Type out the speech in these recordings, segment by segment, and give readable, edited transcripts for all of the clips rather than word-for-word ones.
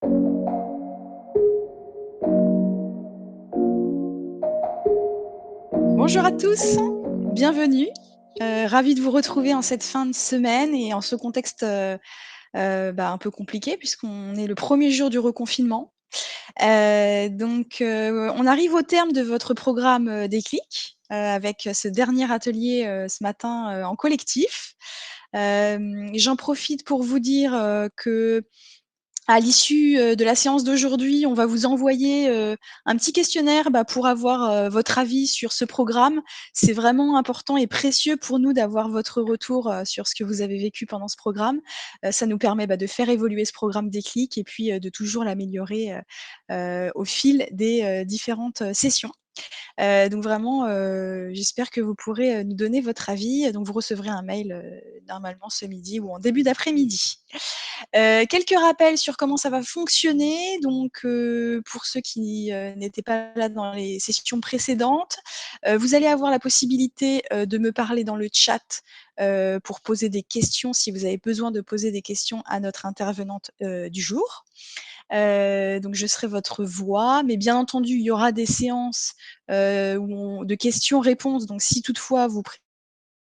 Bonjour à tous, bienvenue. Ravie de vous retrouver en cette fin de semaine et en ce contexte, un peu compliqué puisqu'on est le premier jour du reconfinement. On arrive au terme de votre programme, Déclic, avec ce dernier atelier, ce matin, en collectif. J'en profite pour vous dire, qu'à l'issue, de la séance d'aujourd'hui, on va vous envoyer, un petit questionnaire, pour avoir, votre avis sur ce programme. C'est vraiment important et précieux pour nous d'avoir votre retour, sur ce que vous avez vécu pendant ce programme. Ça nous permet, de faire évoluer ce programme Déclic et puis, de toujours l'améliorer, au fil des, différentes, sessions. Donc vraiment, j'espère que vous pourrez, nous donner votre avis. Donc vous recevrez un mail, normalement ce midi ou en début d'après-midi. Quelques rappels sur comment ça va fonctionner. Donc, pour ceux qui, n'étaient pas là dans les sessions précédentes, vous allez avoir la possibilité, de me parler dans le chat, pour poser des questions si vous avez besoin de poser des questions à notre intervenante, du jour. Donc je serai votre voix, mais bien entendu, il y aura des séances, de questions-réponses. Donc si toutefois vous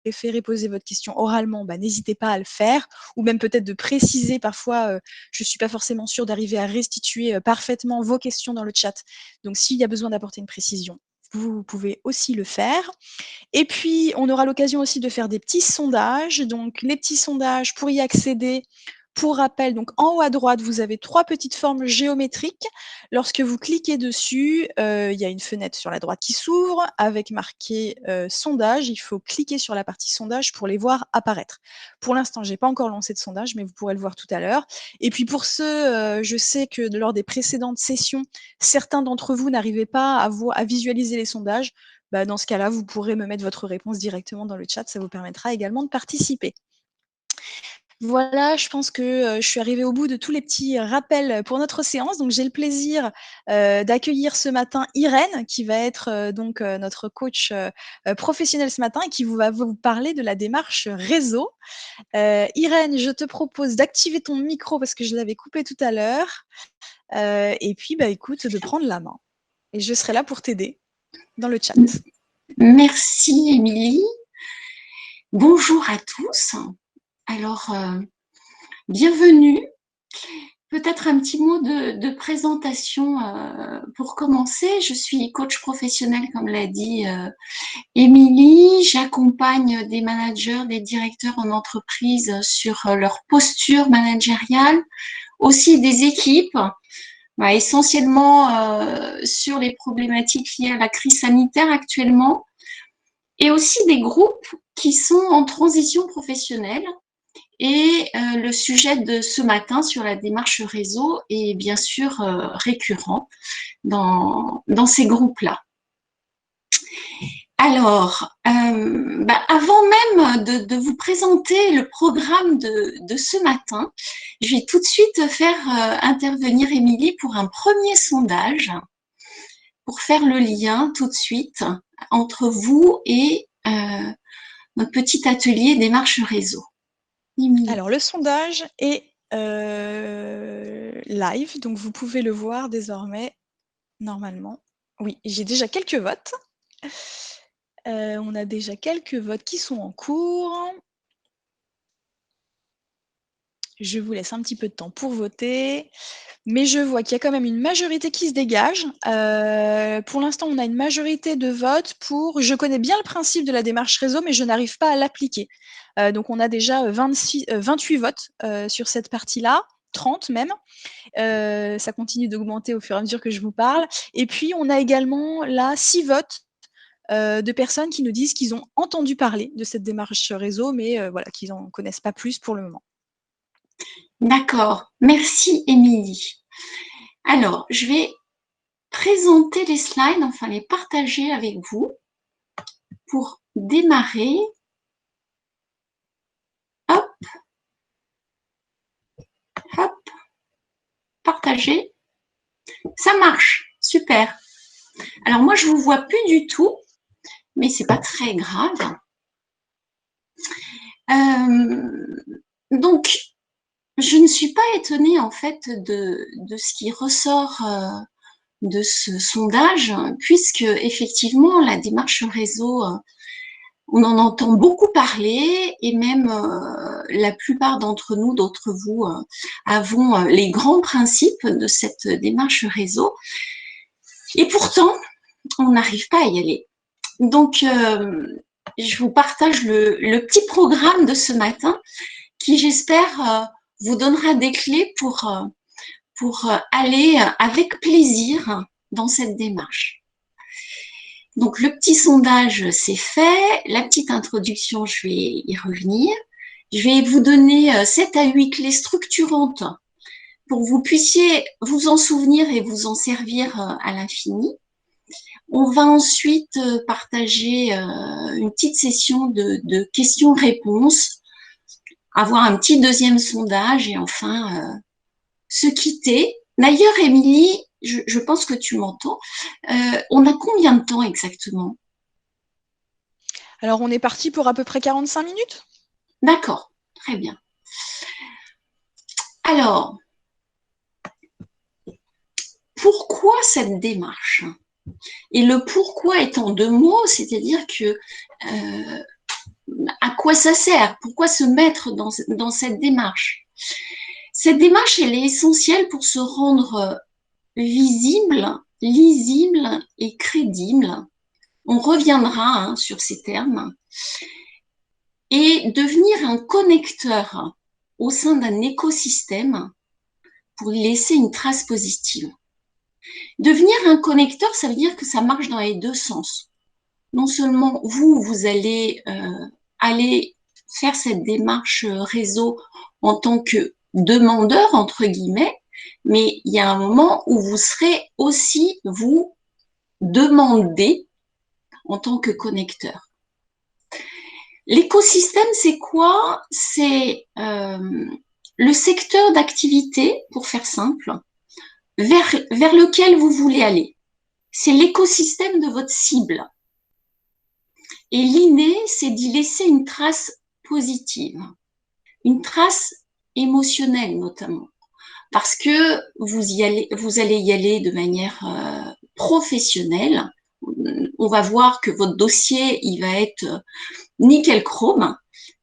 préférez poser votre question oralement, n'hésitez pas à le faire, ou même peut-être de préciser parfois, je ne suis pas forcément sûre d'arriver à restituer, parfaitement vos questions dans le chat. Donc s'il y a besoin d'apporter une précision, vous pouvez aussi le faire. Et puis, on aura l'occasion aussi de faire des petits sondages. Donc, les petits sondages, pour y accéder, pour rappel, donc en haut à droite, vous avez 3 petites formes géométriques. Lorsque vous cliquez dessus, il y a une fenêtre sur la droite qui s'ouvre avec marqué, sondage. Il faut cliquer sur la partie sondage pour les voir apparaître. Pour l'instant, j'ai pas encore lancé de sondage, mais vous pourrez le voir tout à l'heure. Et puis pour ceux, je sais que lors des précédentes sessions, certains d'entre vous n'arrivaient pas à visualiser les sondages. Dans ce cas-là, vous pourrez me mettre votre réponse directement dans le chat, ça vous permettra également de participer. Voilà, je pense que, je suis arrivée au bout de tous les petits rappels pour notre séance. Donc j'ai le plaisir, d'accueillir ce matin Irène qui va être, notre coach, professionnel ce matin et qui va vous parler de la démarche réseau. Irène, je te propose d'activer ton micro parce que je l'avais coupé tout à l'heure, et puis, écoute, de prendre la main et je serai là pour t'aider dans le chat. Merci Émilie. Bonjour à tous. Alors, bienvenue. Peut-être un petit mot de présentation pour commencer. Je suis coach professionnel, comme l'a dit Émilie. J'accompagne des managers, des directeurs en entreprise sur leur posture managériale, aussi des équipes, essentiellement sur les problématiques liées à la crise sanitaire actuellement, et aussi des groupes qui sont en transition professionnelle. Et le sujet de ce matin sur la démarche réseau est bien sûr récurrent dans ces groupes-là. Alors, avant même de vous présenter le programme de ce matin, je vais tout de suite faire intervenir Émilie pour un premier sondage, pour faire le lien tout de suite entre vous et notre petit atelier démarche réseau. Émilie. Alors le sondage est live, donc vous pouvez le voir désormais, normalement. Oui, j'ai déjà quelques votes. On a déjà quelques votes qui sont en cours. Je vous laisse un petit peu de temps pour voter. Mais je vois qu'il y a quand même une majorité qui se dégage. Pour l'instant, on a une majorité de votes pour « je connais bien le principe de la démarche réseau, mais je n'arrive pas à l'appliquer ». Donc on a déjà 28 votes sur cette partie-là, 30 même. Ça continue d'augmenter au fur et à mesure que je vous parle. Et puis, on a également là 6 votes de personnes qui nous disent qu'ils ont entendu parler de cette démarche réseau, mais qu'ils n'en connaissent pas plus pour le moment. D'accord, merci Émilie. Alors, je vais présenter les slides, enfin les partager avec vous pour démarrer. Hop, hop, partager. Ça marche, super. Alors moi, je ne vous vois plus du tout, mais ce n'est pas très grave. Donc, je ne suis pas étonnée en fait de ce qui ressort de ce sondage, puisque effectivement la démarche réseau, on en entend beaucoup parler et même la plupart d'entre nous, d'entre vous, avons les grands principes de cette démarche réseau. Et pourtant, on n'arrive pas à y aller. Donc, je vous partage le petit programme de ce matin qui, j'espère, vous donnera des clés pour aller avec plaisir dans cette démarche. Donc, le petit sondage, c'est fait. La petite introduction, je vais y revenir. Je vais vous donner 7 à 8 clés structurantes pour que vous puissiez vous en souvenir et vous en servir à l'infini. On va ensuite partager une petite session de questions-réponses, avoir un petit deuxième sondage et enfin se quitter. D'ailleurs, Émilie, je pense que tu m'entends. On a combien de temps exactement? Alors, on est parti pour à peu près 45 minutes. D'accord, très bien. Alors, pourquoi cette démarche? Et le pourquoi est en deux mots, c'est-à-dire que à quoi ça sert? Pourquoi se mettre dans cette démarche? Cette démarche, elle est essentielle pour se rendre visible, lisible et crédible. On reviendra sur ces termes. Et devenir un connecteur au sein d'un écosystème pour y laisser une trace positive. Devenir un connecteur, ça veut dire que ça marche dans les deux sens. Non seulement vous allez aller faire cette démarche réseau en tant que demandeur, entre guillemets, mais il y a un moment où vous serez aussi, vous, demandé en tant que connecteur. L'écosystème, c'est quoi? C'est le secteur d'activité, pour faire simple, vers lequel vous voulez aller. C'est l'écosystème de votre cible. Et l'idée, c'est d'y laisser une trace positive, une trace émotionnelle notamment, parce que vous allez y aller de manière professionnelle. On va voir que votre dossier, il va être nickel chrome.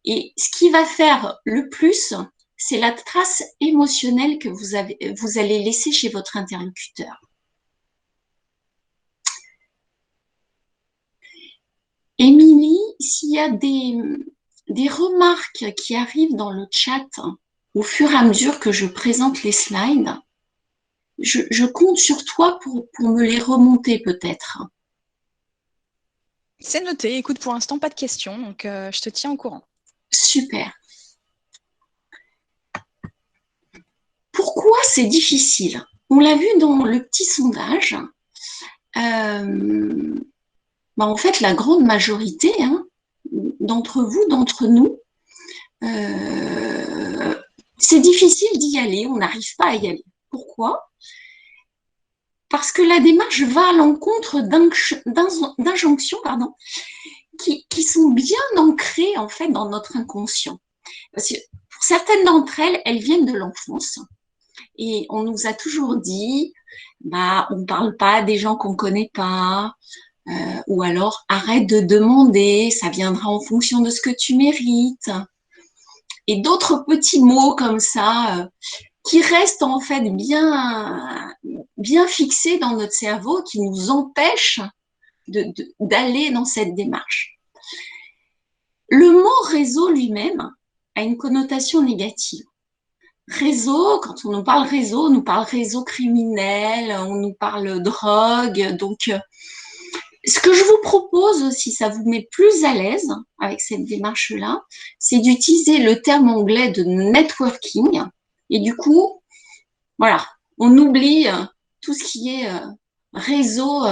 Et ce qui va faire le plus, c'est la trace émotionnelle que vous allez laisser chez votre interlocuteur. Émilie, s'il y a des remarques qui arrivent dans le chat au fur et à mesure que je présente les slides, je compte sur toi pour me les remonter peut-être. C'est noté. Écoute, pour l'instant, pas de questions, donc je te tiens au courant. Super. Pourquoi c'est difficile? On l'a vu dans le petit sondage. En fait, la grande majorité d'entre vous, d'entre nous, c'est difficile d'y aller, on n'arrive pas à y aller. Pourquoi? Parce que la démarche va à l'encontre d'injonctions qui sont bien ancrées en fait dans notre inconscient. Parce que pour certaines d'entre elles, elles viennent de l'enfance. Et on nous a toujours dit, on ne parle pas des gens qu'on ne connaît pas, ou alors arrête de demander, ça viendra en fonction de ce que tu mérites. Et d'autres petits mots comme ça qui restent en fait bien fixés dans notre cerveau, qui nous empêchent d'aller dans cette démarche. Le mot réseau lui-même a une connotation négative. Réseau, quand on nous parle réseau, on nous parle réseau criminel, on nous parle drogue. Donc, ce que je vous propose, si ça vous met plus à l'aise avec cette démarche-là, c'est d'utiliser le terme anglais de networking. Et du coup, voilà, on oublie tout ce qui est réseau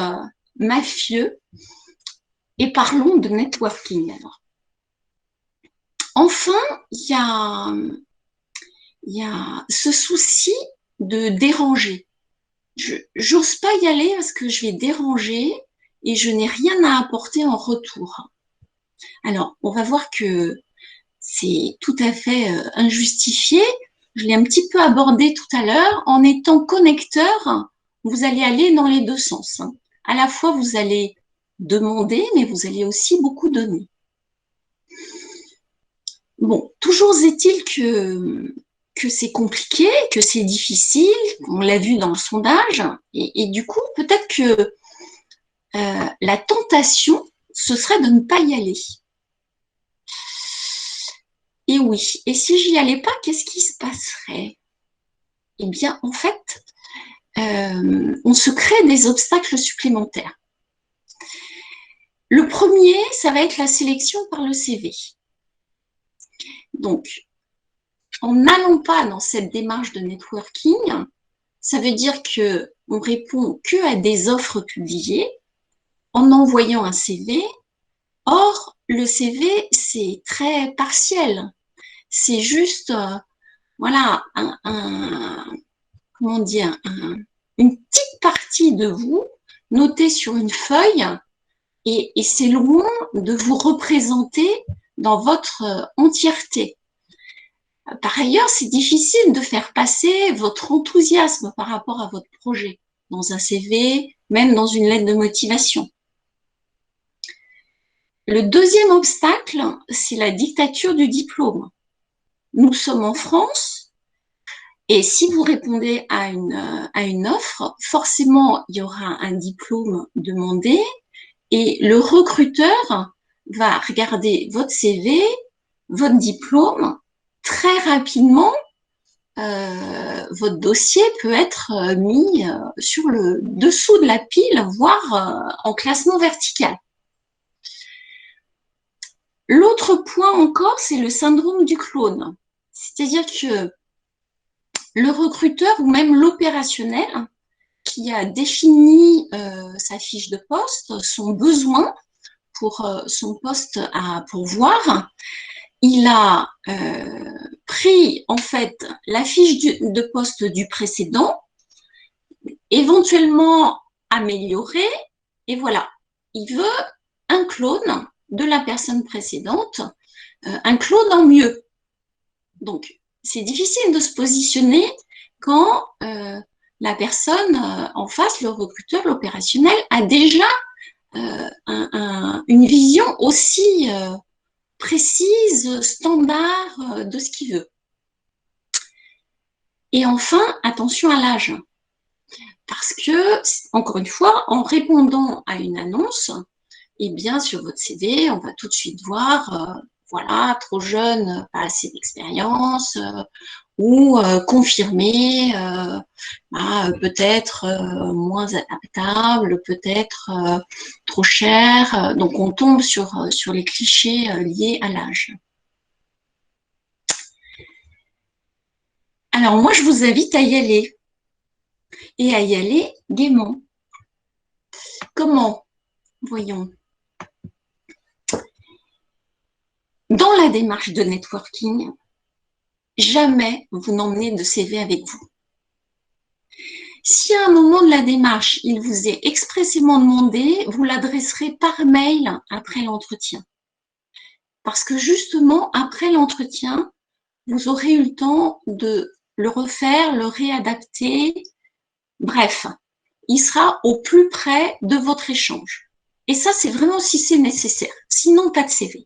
mafieux et parlons de networking. Alors. Enfin, il y a ce souci de déranger. J'ose pas y aller parce que je vais déranger et je n'ai rien à apporter en retour. Alors, on va voir que c'est tout à fait injustifié. je l'ai un petit peu abordé tout à l'heure, en étant connecteur, vous allez aller dans les deux sens. À la fois, vous allez demander, mais vous allez aussi beaucoup donner. Bon, toujours est-il que c'est compliqué, que c'est difficile, on l'a vu dans le sondage, et du coup, peut-être que la tentation, ce serait de ne pas y aller. Et oui, et si j'y allais pas, qu'est-ce qui se passerait? Eh bien, en fait, on se crée des obstacles supplémentaires. Le premier, ça va être la sélection par le CV. Donc, en n'allant pas dans cette démarche de networking, ça veut dire qu'on répond que à des offres publiées en envoyant un CV. Or, le CV, c'est très partiel. C'est juste, voilà, comment dire, une petite partie de vous notée sur une feuille et c'est loin de vous représenter dans votre entièreté. Par ailleurs, c'est difficile de faire passer votre enthousiasme par rapport à votre projet dans un CV, même dans une lettre de motivation. Le deuxième obstacle, c'est la dictature du diplôme. Nous sommes en France et si vous répondez à une offre, forcément, il y aura un diplôme demandé et le recruteur va regarder votre CV, votre diplôme. Très rapidement, votre dossier peut être mis sur le dessous de la pile, voire en classement vertical. L'autre point encore, c'est le syndrome du clone. C'est-à-dire que le recruteur ou même l'opérationnel qui a défini sa fiche de poste, son besoin pour son poste à pourvoir, il a pris en fait la fiche de poste du précédent, éventuellement améliorée, et voilà, il veut un clone de la personne précédente, un clone en mieux. Donc, c'est difficile de se positionner quand la personne en face, le recruteur, l'opérationnel, a déjà une vision aussi précise, standard de ce qu'il veut. Et enfin, attention à l'âge. Parce que, encore une fois, en répondant à une annonce, eh bien, sur votre CV, on va tout de suite voir, voilà, trop jeune, pas assez d'expérience, ou confirmé, peut-être moins adaptable, peut-être trop cher. Donc, on tombe sur les clichés liés à l'âge. Alors, moi, je vous invite à y aller et à y aller gaiement. Comment? Voyons. Dans la démarche de networking, jamais vous n'emmenez de CV avec vous. Si à un moment de la démarche, il vous est expressément demandé, vous l'adresserez par mail après l'entretien. Parce que justement, après l'entretien, vous aurez eu le temps de le refaire, le réadapter. Bref, il sera au plus près de votre échange. Et ça, c'est vraiment si c'est nécessaire. Sinon, pas de CV.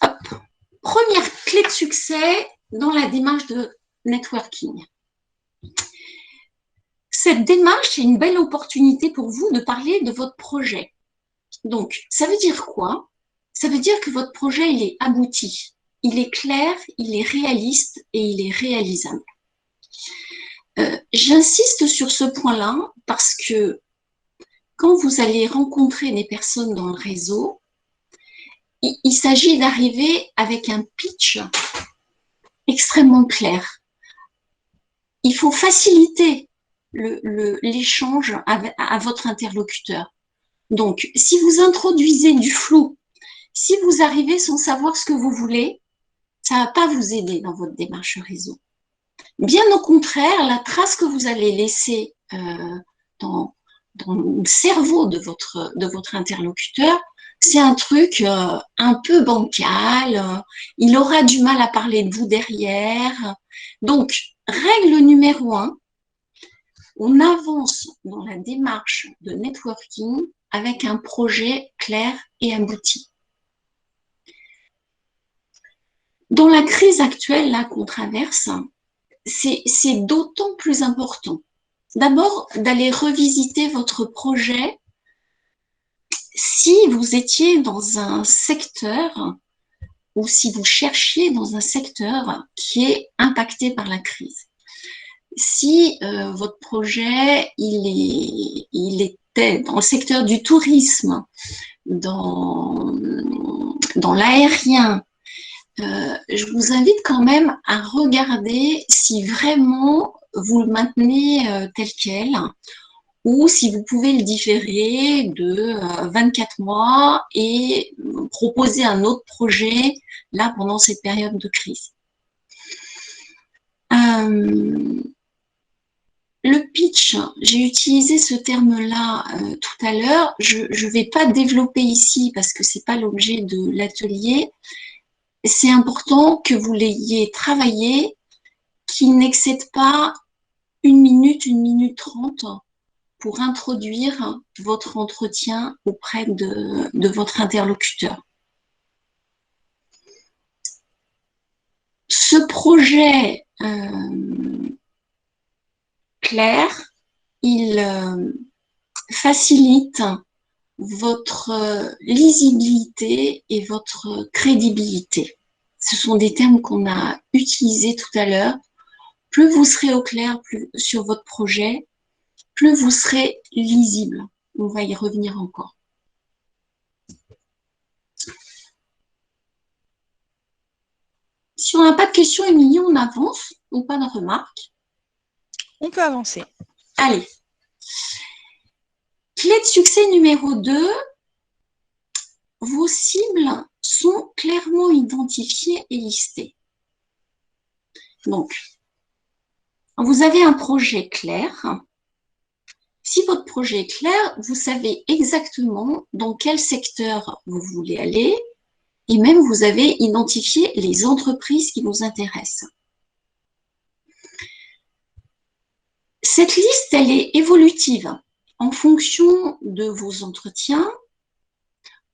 Hop. Première clé de succès dans la démarche de networking. Cette démarche est une belle opportunité pour vous de parler de votre projet. Donc, ça veut dire quoi? Ça veut dire que votre projet, il est abouti, il est clair, il est réaliste et il est réalisable. J'insiste sur ce point-là parce que quand vous allez rencontrer des personnes dans le réseau, il s'agit d'arriver avec un pitch extrêmement clair. Il faut faciliter l'échange à votre interlocuteur. Donc, si vous introduisez du flou, si vous arrivez sans savoir ce que vous voulez, ça ne va pas vous aider dans votre démarche réseau. Bien au contraire, la trace que vous allez laisser dans le cerveau de votre interlocuteur, c'est un truc un peu bancal. Il aura du mal à parler de vous derrière. Donc, règle numéro 1, on avance dans la démarche de networking avec un projet clair et abouti. Dans la crise actuelle là qu'on traverse, c'est d'autant plus important. D'abord, d'aller revisiter votre projet si vous étiez dans un secteur ou si vous cherchiez dans un secteur qui est impacté par la crise. Si votre projet, il était dans le secteur du tourisme, dans l'aérien, je vous invite quand même à regarder si vraiment vous le maintenez tel quel ou si vous pouvez le différer de 24 mois et proposer un autre projet là pendant cette période de crise. Le pitch, j'ai utilisé ce terme-là tout à l'heure. Je ne vais pas développer ici parce que ce n'est pas l'objet de l'atelier. C'est important que vous l'ayez travaillé, qu'il n'excède pas 1 minute, 1 minute 30 pour introduire votre entretien auprès de votre interlocuteur. Ce projet clair, il facilite votre lisibilité et votre crédibilité. Ce sont des termes qu'on a utilisés tout à l'heure. Plus vous serez au clair sur votre projet, plus vous serez lisible. On va y revenir encore. Si on n'a pas de questions, Émilie, on avance ou pas de remarques? On peut avancer. Allez. Clé de succès numéro 2, vos cibles sont clairement identifiées et listées. Donc, vous avez un projet clair. Si votre projet est clair, vous savez exactement dans quel secteur vous voulez aller et même vous avez identifié les entreprises qui vous intéressent. Cette liste, elle est évolutive en fonction de vos entretiens,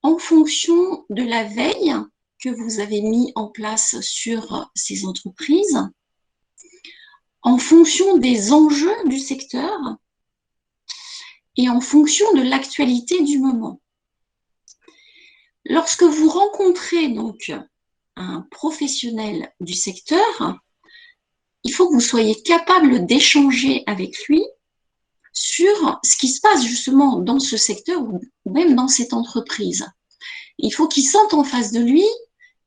en fonction de la veille que vous avez mis en place sur ces entreprises, en fonction des enjeux du secteur et en fonction de l'actualité du moment. Lorsque vous rencontrez donc un professionnel du secteur, il faut que vous soyez capable d'échanger avec lui sur ce qui se passe justement dans ce secteur ou même dans cette entreprise. Il faut qu'il sente en face de lui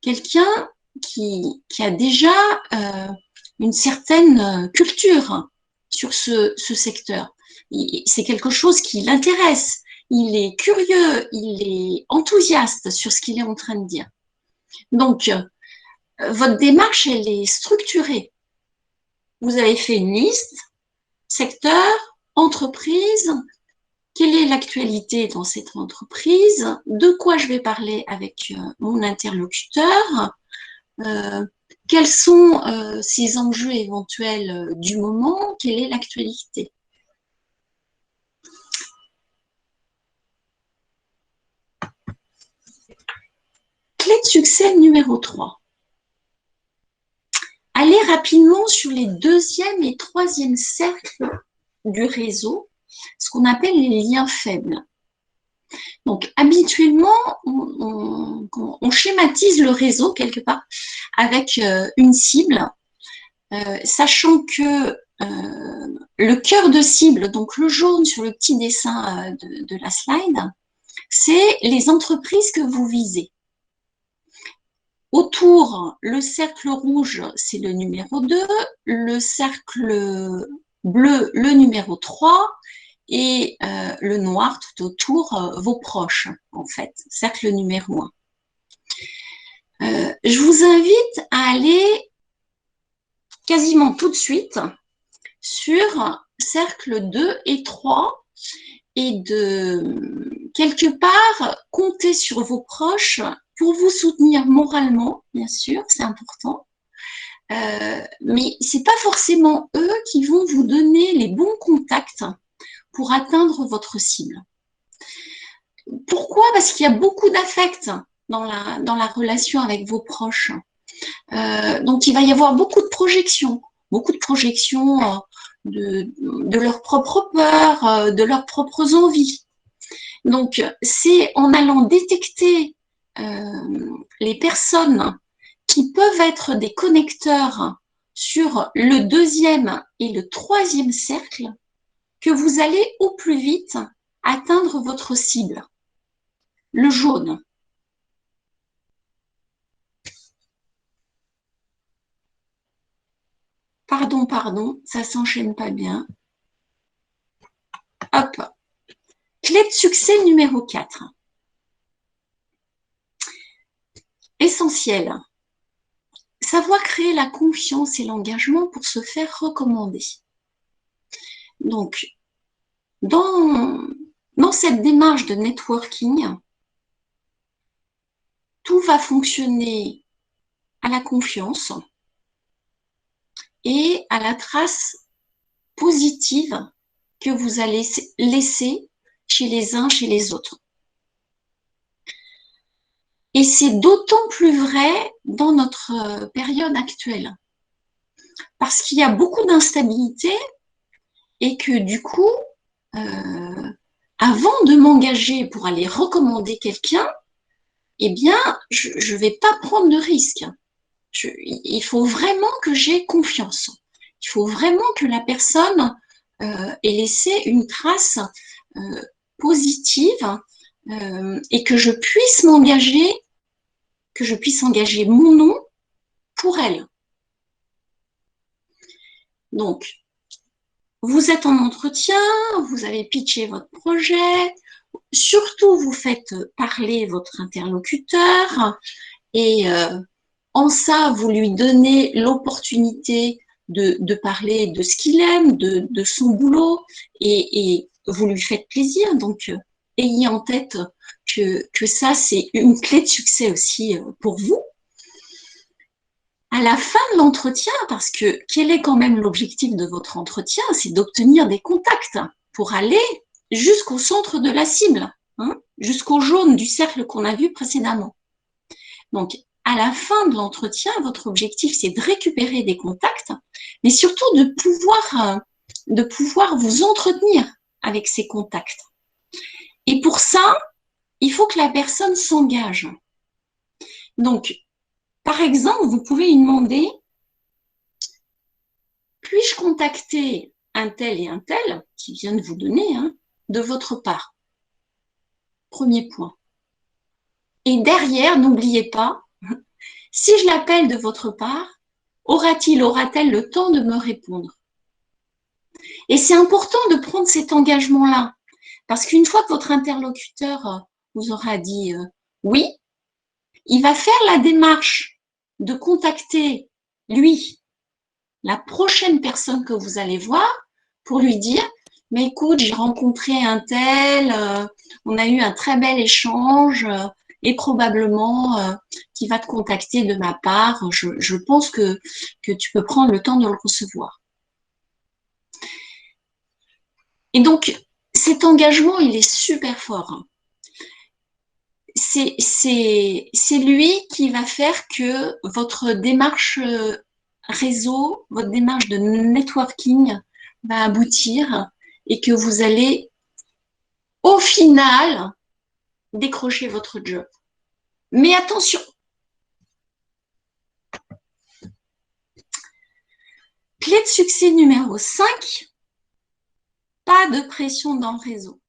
quelqu'un qui a déjà une certaine culture sur ce secteur. C'est quelque chose qui l'intéresse. Il est curieux, il est enthousiaste sur ce qu'il est en train de dire. Donc, votre démarche, elle est structurée. Vous avez fait une liste, secteur, entreprise, quelle est l'actualité dans cette entreprise, de quoi je vais parler avec mon interlocuteur, quels sont ces enjeux éventuels du moment, quelle est l'actualité. Clé de succès numéro 3. Allez rapidement sur les 2e et 3e cercles du réseau, ce qu'on appelle les liens faibles. Donc, habituellement, on schématise le réseau quelque part avec une cible, sachant que le cœur de cible, donc le jaune sur le petit dessin de la slide, c'est les entreprises que vous visez. Autour, le cercle rouge, c'est le numéro 2, le cercle bleu, le numéro 3, et le noir tout autour, vos proches, en fait, cercle numéro 1. Je vous invite à aller quasiment tout de suite sur cercle 2 et 3 et de, quelque part, compter sur vos proches pour vous soutenir moralement, bien sûr, c'est important. Mais c'est pas forcément eux qui vont vous donner les bons contacts pour atteindre votre cible. Pourquoi? Parce qu'il y a beaucoup d'affect dans la relation avec vos proches. Donc, il va y avoir beaucoup de projections de leurs propres peurs, de leurs propres envies. Donc, c'est en allant détecter les personnes qui peuvent être des connecteurs sur le deuxième et le troisième cercle que vous allez au plus vite atteindre votre cible. Le jaune. Pardon, ça s'enchaîne pas bien. Hop. Clé de succès numéro 4. Essentiel. Savoir créer la confiance et l'engagement pour se faire recommander. Donc, dans cette démarche de networking, tout va fonctionner à la confiance et à la trace positive que vous allez laisser chez les uns, chez les autres. Et c'est d'autant plus vrai dans notre période actuelle, parce qu'il y a beaucoup d'instabilité et que du coup, avant de m'engager pour aller recommander quelqu'un, eh bien, je ne vais pas prendre de risque. Il faut vraiment que j'ai confiance. Il faut vraiment que la personne ait laissé une trace positive et que je puisse m'engager, que je puisse engager mon nom pour elle. Donc, vous êtes en entretien, vous avez pitché votre projet, surtout vous faites parler votre interlocuteur et en ça, vous lui donnez l'opportunité de parler de ce qu'il aime, de son boulot et vous lui faites plaisir. Donc, ayez en tête que ça, c'est une clé de succès aussi pour vous. À la fin de l'entretien, parce que quel est quand même l'objectif de votre entretien? C'est d'obtenir des contacts pour aller jusqu'au centre de la cible, hein, jusqu'au jaune du cercle qu'on a vu précédemment. Donc, à la fin de l'entretien, votre objectif, c'est de récupérer des contacts, mais surtout de pouvoir vous entretenir avec ces contacts. Et pour ça, il faut que la personne s'engage. Donc, par exemple, vous pouvez lui demander, puis-je contacter un tel et un tel, qui vient de vous donner, hein, de votre part? Premier point. Et derrière, n'oubliez pas, si je l'appelle de votre part, aura-t-elle le temps de me répondre? Et c'est important de prendre cet engagement-là, parce qu'une fois que votre interlocuteur vous aura dit oui, il va faire la démarche de contacter, lui, la prochaine personne que vous allez voir pour lui dire « Mais écoute, j'ai rencontré un tel, on a eu un très bel échange et probablement qu'il va te contacter de ma part. Je pense que tu peux prendre le temps de le recevoir. » Et donc, cet engagement, il est super fort. C'est lui qui va faire que votre démarche réseau, votre démarche de networking va aboutir et que vous allez, au final, décrocher votre job. Mais attention, clé de succès numéro 5, pas de pression dans le réseau.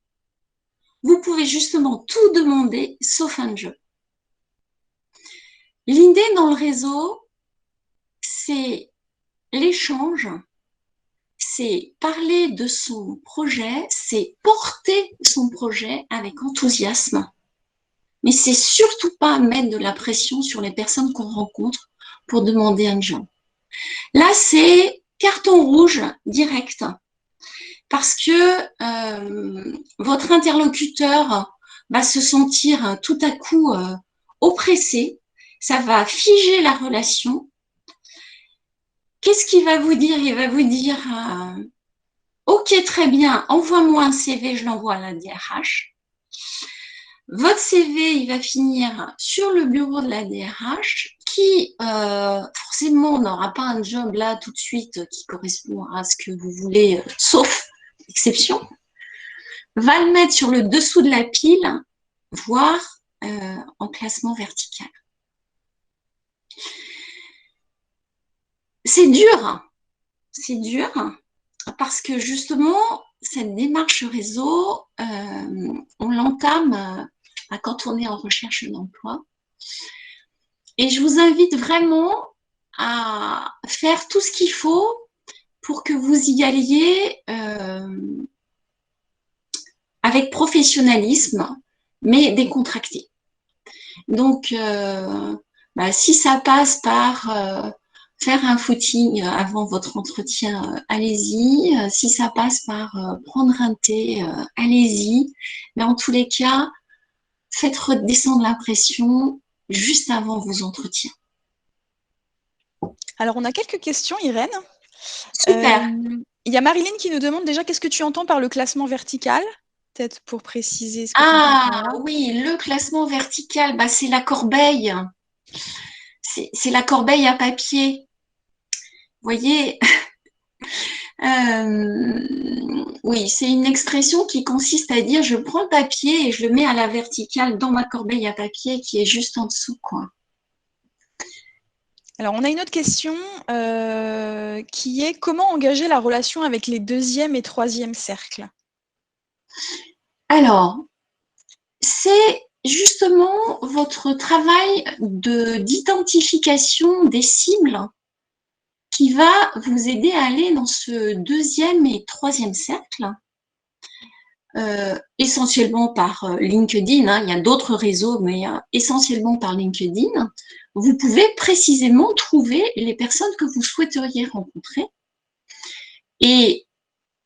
Vous pouvez justement tout demander sauf un job. L'idée dans le réseau, c'est l'échange, c'est parler de son projet, c'est porter son projet avec enthousiasme. Mais c'est surtout pas mettre de la pression sur les personnes qu'on rencontre pour demander un job. Là, c'est carton rouge direct. parce que votre interlocuteur va se sentir tout à coup oppressé, ça va figer la relation. Qu'est-ce qu'il va vous dire? Il va vous dire ok, très bien, envoie-moi un CV, je l'envoie à la DRH. Votre CV, il va finir sur le bureau de la DRH qui, forcément, n'aura pas un job là tout de suite qui correspond à ce que vous voulez, sauf exception, va le mettre sur le dessous de la pile, voire en classement vertical. C'est dur, parce que justement, cette démarche réseau, on l'entame quand on est en recherche d'emploi. Et je vous invite vraiment à faire tout ce qu'il faut pour que vous y alliez avec professionnalisme, mais décontracté. Donc, si ça passe par faire un footing avant votre entretien, allez-y. Si ça passe par prendre un thé, allez-y. Mais en tous les cas, faites redescendre la pression juste avant vos entretiens. Alors, on a quelques questions, Irène. Super. Il y a Marilyn qui nous demande déjà qu'est-ce que tu entends par le classement vertical? Peut-être pour préciser ce que tu entends par Ah là. oui, le classement vertical, c'est la corbeille. C'est la corbeille à papier. Vous voyez, oui, c'est une expression qui consiste à dire je prends le papier et je le mets à la verticale dans ma corbeille à papier qui est juste en dessous, quoi. Alors, on a une autre question qui est comment engager la relation avec les deuxième et troisième cercles? Alors, c'est justement votre travail d'identification des cibles qui va vous aider à aller dans ce deuxième et troisième cercle, essentiellement par LinkedIn. Hein, il y a d'autres réseaux, mais essentiellement par LinkedIn. Vous pouvez précisément trouver les personnes que vous souhaiteriez rencontrer et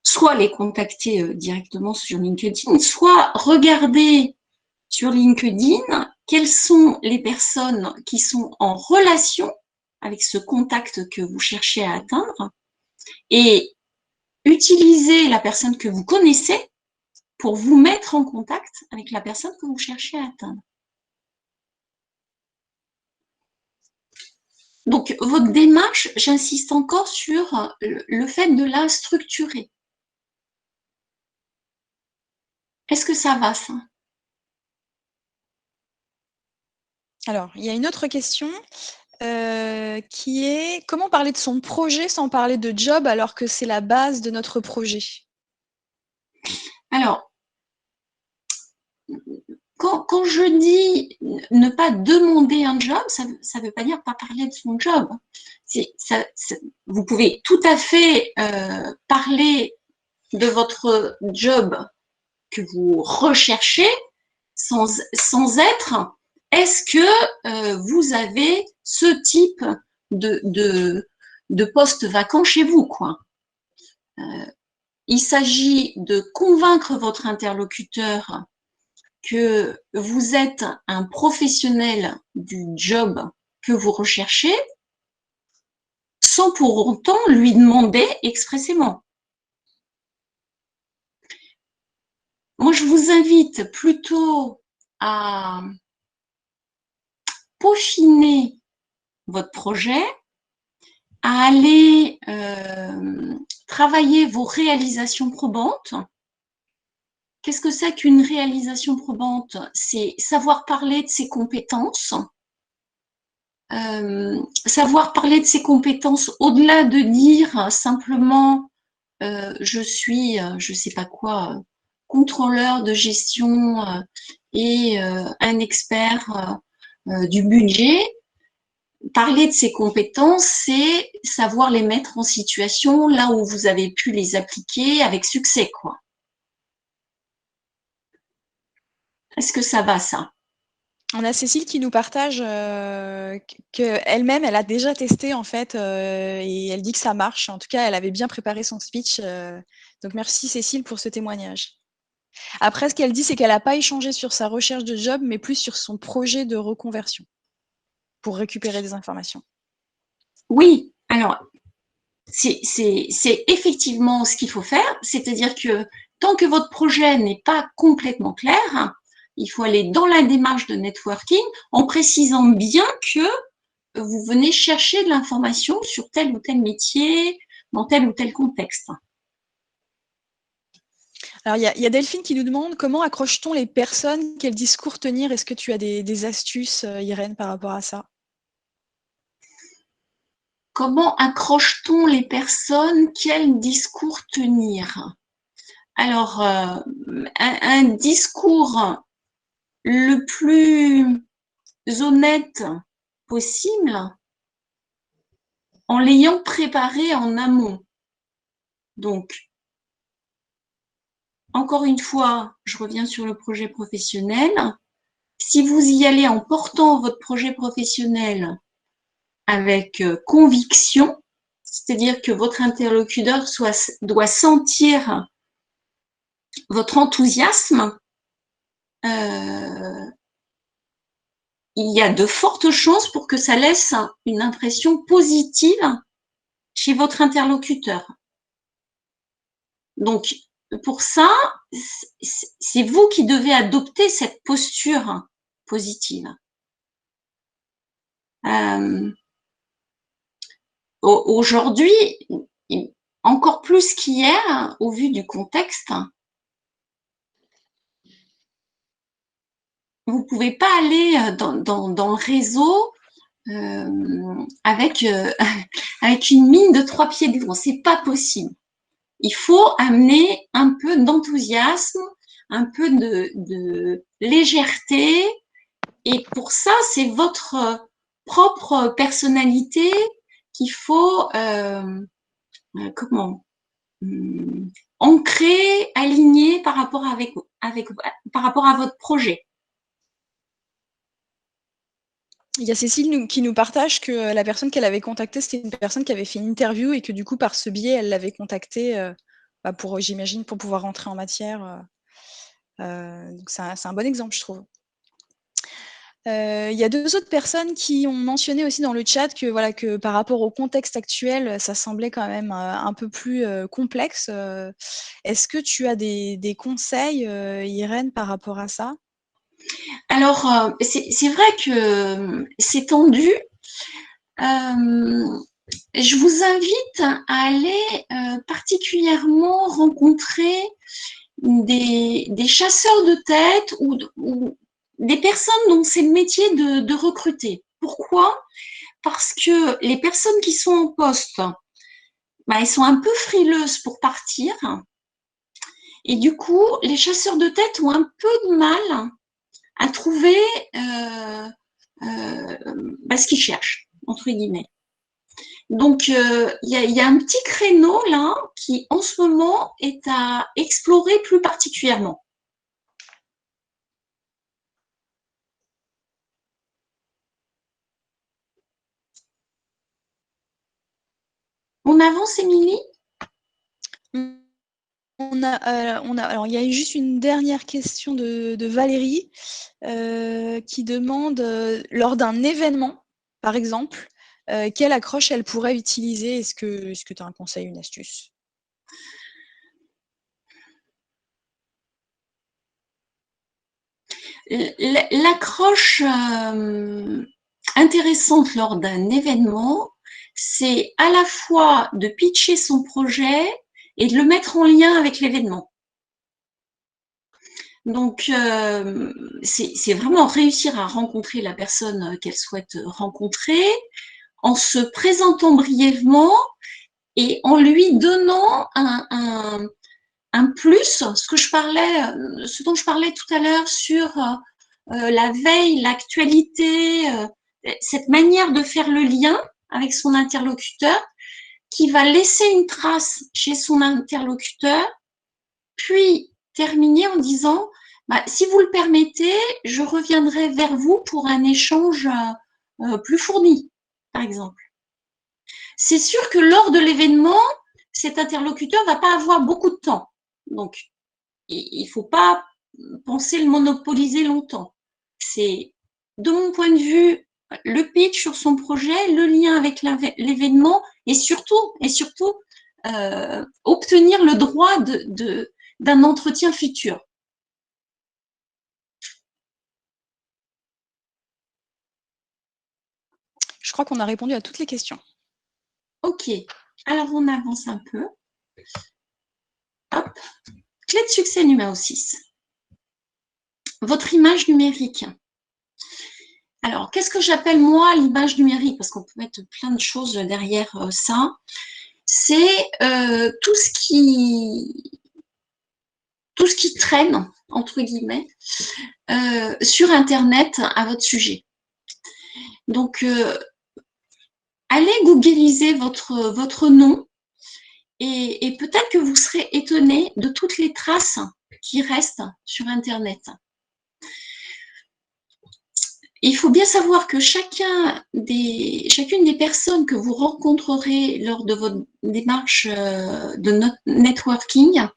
soit les contacter directement sur LinkedIn, soit regarder sur LinkedIn quelles sont les personnes qui sont en relation avec ce contact que vous cherchez à atteindre et utiliser la personne que vous connaissez pour vous mettre en contact avec la personne que vous cherchez à atteindre. Donc, votre démarche, j'insiste encore sur le fait de la structurer. Est-ce que ça va, ça? Alors, il y a une autre question qui est comment parler de son projet sans parler de job alors que c'est la base de notre projet? Alors, quand je dis ne pas demander un job, ça ne veut pas dire pas parler de son job. Vous pouvez tout à fait parler de votre job que vous recherchez sans être est-ce que vous avez ce type de poste vacant chez vous, quoi. Il s'agit de convaincre votre interlocuteur que vous êtes un professionnel du job que vous recherchez sans pour autant lui demander expressément. Moi, je vous invite plutôt à peaufiner votre projet, à aller travailler vos réalisations probantes. Qu'est-ce que c'est qu'une réalisation probante? C'est savoir parler de ses compétences, savoir parler de ses compétences au-delà de dire simplement je suis, je sais pas quoi, contrôleur de gestion et un expert du budget. Parler de ses compétences, c'est savoir les mettre en situation là où vous avez pu les appliquer avec succès, quoi. Est-ce que ça va, ça? On a Cécile qui nous partage qu'elle-même, elle a déjà testé en fait, et elle dit que ça marche. En tout cas, elle avait bien préparé son speech. Donc merci Cécile pour ce témoignage. Après, ce qu'elle dit, c'est qu'elle n'a pas échangé sur sa recherche de job, mais plus sur son projet de reconversion pour récupérer des informations. Oui, alors, c'est effectivement ce qu'il faut faire, c'est-à-dire que tant que votre projet n'est pas complètement clair, il faut aller dans la démarche de networking en précisant bien que vous venez chercher de l'information sur tel ou tel métier, dans tel ou tel contexte. Alors, il y a Delphine qui nous demande comment accroche-t-on les personnes, quel discours tenir? Est-ce que tu as des astuces, Irène, par rapport à ça? Comment accroche-t-on les personnes? Quel discours tenir? Alors, un discours le plus honnête possible en l'ayant préparé en amont. Donc, encore une fois, je reviens sur le projet professionnel. Si vous y allez en portant votre projet professionnel avec conviction, c'est-à-dire que votre interlocuteur doit sentir votre enthousiasme, il y a de fortes chances pour que ça laisse une impression positive chez votre interlocuteur. Donc, pour ça, c'est vous qui devez adopter cette posture positive. Aujourd'hui, encore plus qu'hier, au vu du contexte, vous ne pouvez pas aller dans le réseau avec une mine de 3 pieds devant. C'est pas possible. Il faut amener un peu d'enthousiasme, un peu de légèreté. Et pour ça, c'est votre propre personnalité qu'il faut ancrer, aligner par rapport par rapport à votre projet. Il y a Cécile qui nous partage que la personne qu'elle avait contactée, c'était une personne qui avait fait une interview et que du coup, par ce biais, elle l'avait contactée pour, j'imagine, pour pouvoir rentrer en matière. Donc c'est un bon exemple, je trouve. Il y a 2 autres personnes qui ont mentionné aussi dans le chat que, voilà, que par rapport au contexte actuel, ça semblait quand même un peu plus complexe. Est-ce que tu as des conseils, Irène, par rapport à ça? Alors, c'est vrai que c'est tendu. Je vous invite à aller particulièrement rencontrer des chasseurs de tête ou des personnes dont c'est le métier de recruter. Pourquoi? Parce que les personnes qui sont en poste, elles sont un peu frileuses pour partir. Et du coup, les chasseurs de tête ont un peu de mal à trouver ce qu'ils cherchent, entre guillemets. Donc, il y a un petit créneau là qui, en ce moment, est à explorer plus particulièrement. On avance, Émilie? Alors, il y a juste une dernière question de Valérie qui demande, lors d'un événement, par exemple, quelle accroche elle pourrait utiliser? Est-ce que tu as un conseil, une astuce? L'accroche intéressante lors d'un événement, c'est à la fois de pitcher son projet et de le mettre en lien avec l'événement. Donc, c'est vraiment réussir à rencontrer la personne qu'elle souhaite rencontrer en se présentant brièvement et en lui donnant un plus, ce dont je parlais tout à l'heure sur la veille, l'actualité, cette manière de faire le lien avec son interlocuteur qui va laisser une trace chez son interlocuteur, puis terminer en disant Si vous le permettez, je reviendrai vers vous pour un échange plus fourni, par exemple. C'est sûr que lors de l'événement, cet interlocuteur ne va pas avoir beaucoup de temps. Donc, il ne faut pas penser le monopoliser longtemps. C'est, de mon point de vue, le pitch sur son projet, le lien avec l'événement et surtout obtenir le droit d'un entretien futur. Je crois qu'on a répondu à toutes les questions. Ok, alors on avance un peu. Hop. Clé de succès numéro 6. Votre image numérique. Alors, qu'est-ce que j'appelle moi l'image numérique? Parce qu'on peut mettre plein de choses derrière ça. C'est tout ce qui traîne, entre guillemets, sur Internet à votre sujet. Donc, allez googliser votre nom et peut-être que vous serez étonné de toutes les traces qui restent sur Internet. Il faut bien savoir que chacune des personnes que vous rencontrerez lors de votre démarche de networking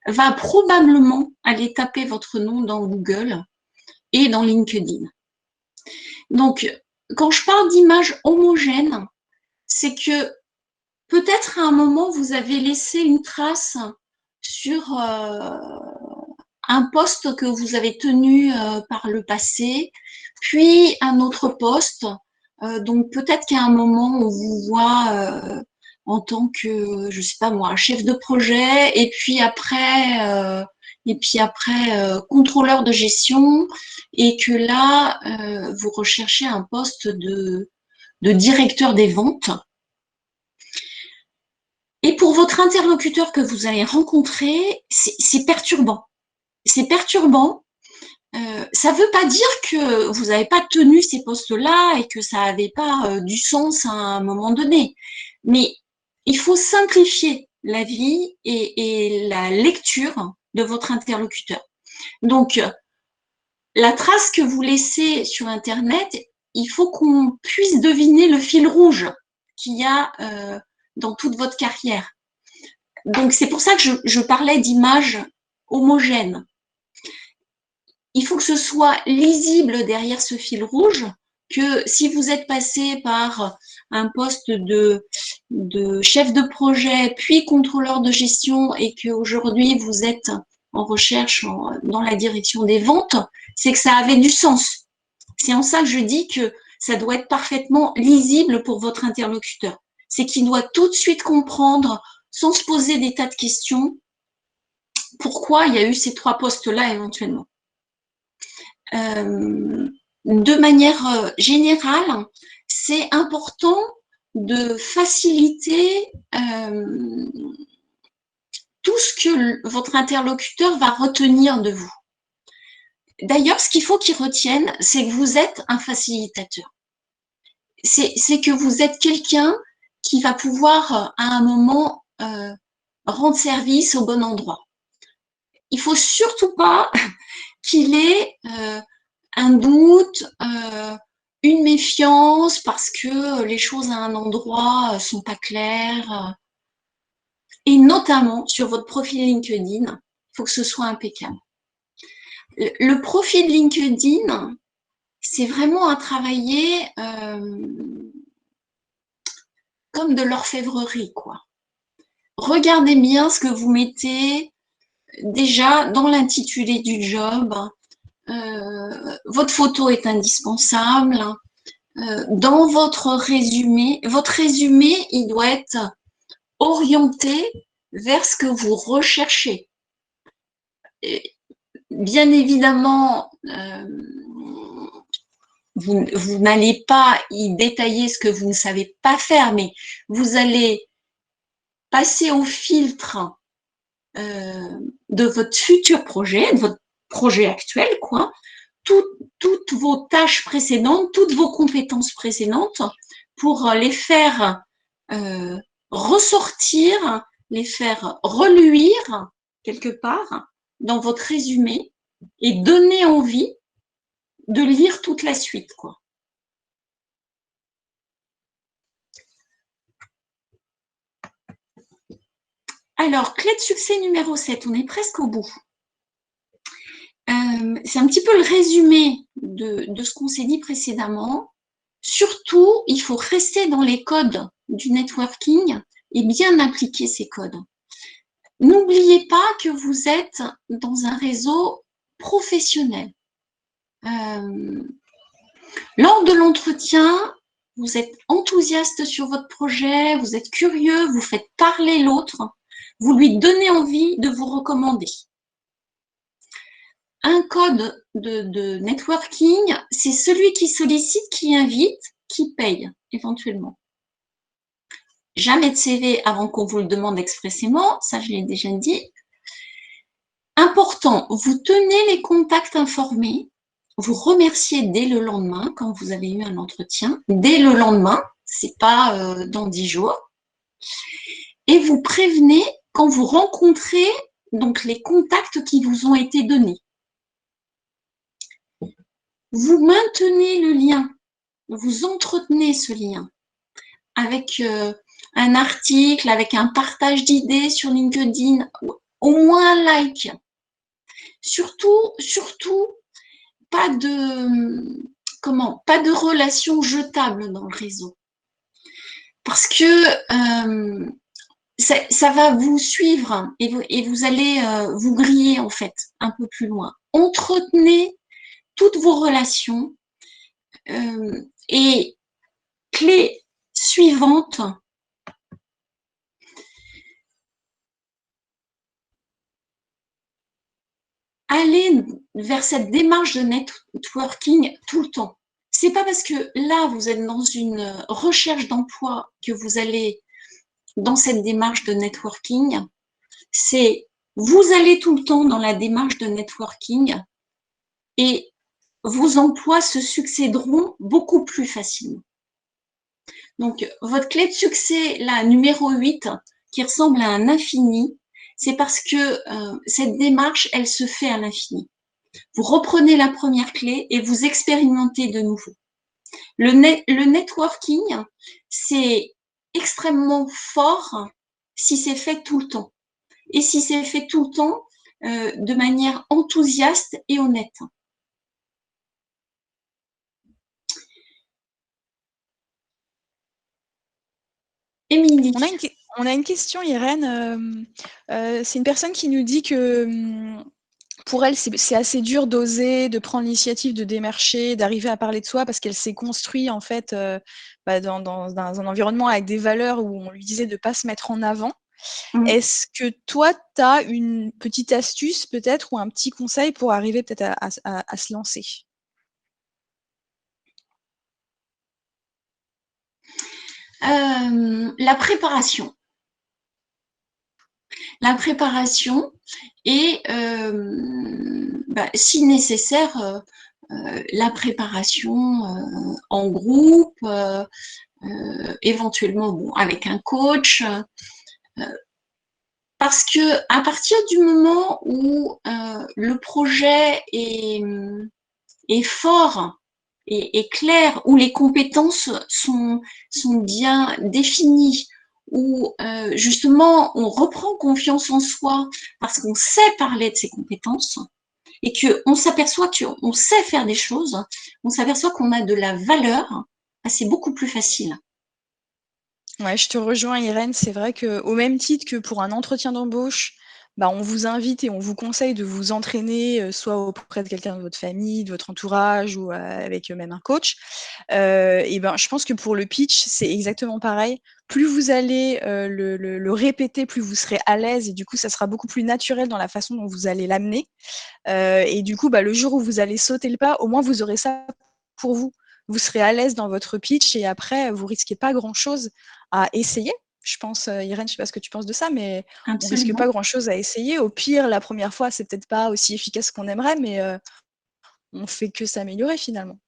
va probablement aller taper votre nom dans Google et dans LinkedIn. Donc, quand je parle d'image homogène, c'est que peut-être à un moment, vous avez laissé une trace sur un poste que vous avez tenu par le passé, puis un autre poste. Donc peut-être qu'à un moment, on vous voit en tant que, je sais pas moi, chef de projet, et puis après contrôleur de gestion, et que là, vous recherchez un poste de directeur des ventes. Et pour votre interlocuteur que vous allez rencontrer, c'est perturbant. C'est perturbant. Ça ne veut pas dire que vous n'avez pas tenu ces postes-là et que ça n'avait pas du sens à un moment donné. Mais il faut simplifier la vie et la lecture de votre interlocuteur. Donc, la trace que vous laissez sur Internet, il faut qu'on puisse deviner le fil rouge qu'il y a dans toute votre carrière. Donc, c'est pour ça que je parlais d'image homogène. Il faut que ce soit lisible derrière ce fil rouge, que si vous êtes passé par un poste de chef de projet, puis contrôleur de gestion, et qu'aujourd'hui vous êtes en recherche dans la direction des ventes, c'est que ça avait du sens. C'est en ça que je dis que ça doit être parfaitement lisible pour votre interlocuteur. C'est qu'il doit tout de suite comprendre, sans se poser des tas de questions, pourquoi il y a eu ces 3 postes-là éventuellement. De manière générale, c'est important de faciliter tout ce que votre interlocuteur va retenir de vous. D'ailleurs, ce qu'il faut qu'il retienne, c'est que vous êtes un facilitateur. C'est que vous êtes quelqu'un qui va pouvoir, à un moment, rendre service au bon endroit. Il ne faut surtout pas qu'il ait un doute, une méfiance parce que les choses à un endroit sont pas claires. Et notamment sur votre profil LinkedIn, il faut que ce soit impeccable. Le profil LinkedIn, c'est vraiment à travailler comme de l'orfèvrerie, quoi. Regardez bien ce que vous mettez déjà dans l'intitulé du job. Votre photo est indispensable. Dans votre résumé, il doit être orienté vers ce que vous recherchez. Et bien évidemment, vous n'allez pas y détailler ce que vous ne savez pas faire, mais vous allez passer au filtre de votre futur projet, de votre projet actuel, quoi, toutes vos tâches précédentes, toutes vos compétences précédentes, pour les faire ressortir, les faire reluire quelque part dans votre résumé et donner envie de lire toute la suite, quoi. Alors, clé de succès numéro 7, on est presque au bout. C'est un petit peu le résumé de ce qu'on s'est dit précédemment. Surtout, il faut rester dans les codes du networking et bien appliquer ces codes. N'oubliez pas que vous êtes dans un réseau professionnel. Lors de l'entretien, vous êtes enthousiaste sur votre projet, vous êtes curieux, vous faites parler l'autre, vous lui donnez envie de vous recommander. Un code de networking, c'est celui qui sollicite, qui invite, qui paye éventuellement. Jamais de CV avant qu'on vous le demande expressément, ça je l'ai déjà dit. Important, vous tenez les contacts informés, vous remerciez dès le lendemain quand vous avez eu un entretien, dès le lendemain, c'est pas dans 10 jours, et vous prévenez quand vous rencontrez donc les contacts qui vous ont été donnés. Vous maintenez le lien, vous entretenez ce lien avec un article, avec un partage d'idées sur LinkedIn, au moins un like. Surtout, pas de relations jetables dans le réseau. Parce que ça va vous suivre et vous allez vous griller en fait un peu plus loin. Entretenez toutes vos relations et clé suivante, allez vers cette démarche de networking tout le temps. C'est pas parce que là, vous êtes dans une recherche d'emploi que vous allez dans cette démarche de networking. C'est vous allez tout le temps dans la démarche de networking et vos emplois se succéderont beaucoup plus facilement. Donc, votre clé de succès, là, numéro 8, qui ressemble à un infini, c'est parce que cette démarche, elle se fait à l'infini. Vous reprenez la première clé et vous expérimentez de nouveau. Le networking, c'est extrêmement fort si c'est fait tout le temps. Et si c'est fait tout le temps de manière enthousiaste et honnête. Émilie. On a une question, Irène. C'est une personne qui nous dit que pour elle, c'est assez dur d'oser, de prendre l'initiative, de démarcher, d'arriver à parler de soi parce qu'elle s'est construite en fait dans un environnement avec des valeurs où on lui disait de ne pas se mettre en avant. Est-ce que toi, tu as une petite astuce peut-être ou un petit conseil pour arriver peut-être à se lancer? La préparation. La préparation et, si nécessaire, la préparation en groupe, éventuellement bon, avec un coach. Parce que à partir du moment où le projet est fort et clair, où les compétences sont bien définies, où justement on reprend confiance en soi parce qu'on sait parler de ses compétences et qu'on s'aperçoit qu'on sait faire des choses, on s'aperçoit qu'on a de la valeur, c'est beaucoup plus facile. Ouais, je te rejoins, Irène. C'est vrai qu'au même titre que pour un entretien d'embauche, on vous invite et on vous conseille de vous entraîner, soit auprès de quelqu'un de votre famille, de votre entourage ou avec même un coach. Je pense que pour le pitch, c'est exactement pareil. Plus vous allez le répéter, plus vous serez à l'aise et du coup, ça sera beaucoup plus naturel dans la façon dont vous allez l'amener. Et du coup, le jour où vous allez sauter le pas, au moins vous aurez ça pour vous. Vous serez à l'aise dans votre pitch et après, vous risquez pas grand-chose à essayer. Je pense, Irène, je sais pas ce que tu penses de ça, mais on risque pas grand-chose à essayer. Au pire, la première fois, c'est peut-être pas aussi efficace qu'on aimerait, mais on fait que s'améliorer finalement.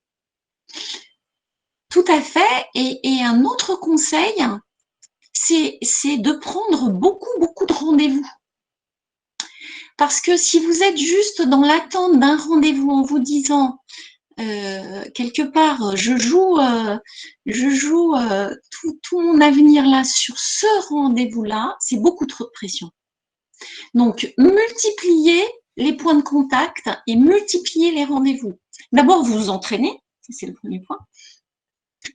Tout à fait. Et un autre conseil, c'est de prendre beaucoup de rendez-vous. Parce que si vous êtes juste dans l'attente d'un rendez-vous en vous disant quelque part, je joue tout mon avenir là sur ce rendez-vous-là, c'est beaucoup trop de pression. Donc, multipliez les points de contact et multipliez les rendez-vous. D'abord, vous vous entraînez, c'est le premier point.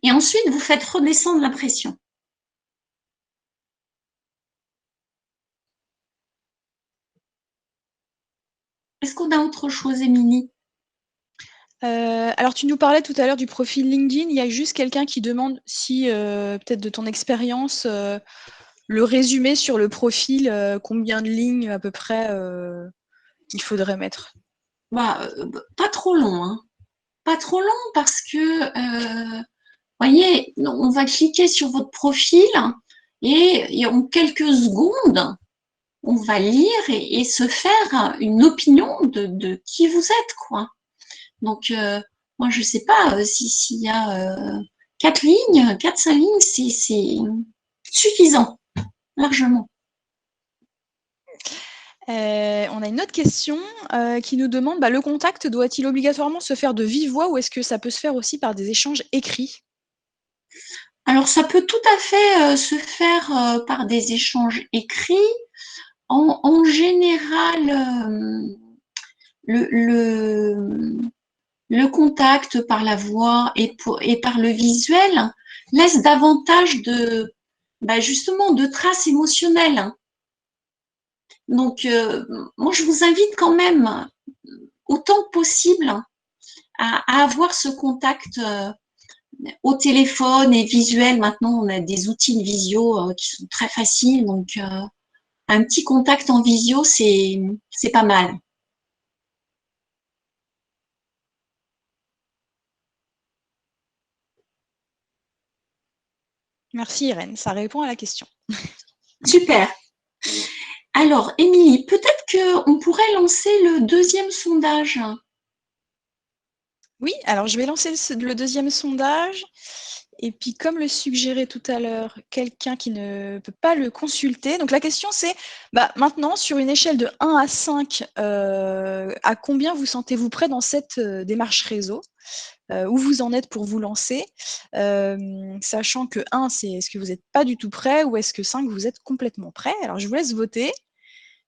Et ensuite, vous faites redescendre la pression. Est-ce qu'on a autre chose, Émilie? Alors, tu nous parlais tout à l'heure du profil LinkedIn. Il y a juste quelqu'un qui demande si, peut-être de ton expérience, le résumé sur le profil, combien de lignes à peu près il faudrait mettre? Pas trop long, hein. Pas trop long parce que, voyez, on va cliquer sur votre profil et en quelques secondes, on va lire et se faire une opinion de qui vous êtes, quoi. Donc, moi, je sais pas s'il y a 4 lignes, 4, 5 lignes, c'est suffisant, largement. On a une autre question qui nous demande le contact doit-il obligatoirement se faire de vive voix ou est-ce que ça peut se faire aussi par des échanges écrits? Alors, ça peut tout à fait se faire par des échanges écrits. En général, le contact par la voix et par le visuel laisse davantage justement, de traces émotionnelles. Donc, moi, je vous invite quand même, autant que possible, à avoir ce contact au téléphone et visuel. Maintenant, on a des outils de visio qui sont très faciles. Donc, un petit contact en visio, c'est pas mal. Merci Irène, ça répond à la question. Super. Alors, Émilie, peut-être qu'on pourrait lancer le deuxième sondage. Oui, alors je vais lancer le deuxième sondage. Et puis, comme le suggérait tout à l'heure quelqu'un qui ne peut pas le consulter, donc la question c'est, maintenant, sur une échelle de 1 à 5, à combien vous sentez-vous prêt dans cette démarche réseau? Où vous en êtes pour vous lancer? Sachant que 1, c'est est-ce que vous n'êtes pas du tout prêt ou est-ce que 5, vous êtes complètement prêt? Alors, je vous laisse voter.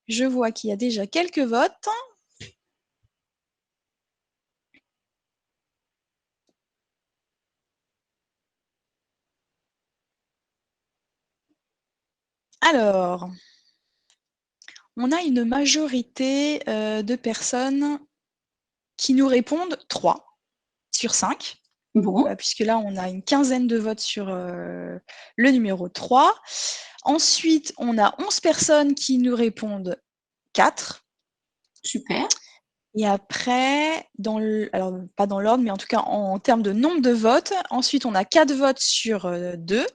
Je vois qu'il y a déjà quelques votes. Alors, on a une majorité de personnes qui nous répondent 3 sur 5, Bon, puisque là, on a une quinzaine de votes sur le numéro 3. Ensuite, on a 11 personnes qui nous répondent 4. super. Et après, alors pas dans l'ordre, mais en tout cas en termes de nombre de votes, ensuite on a 4 votes sur 2,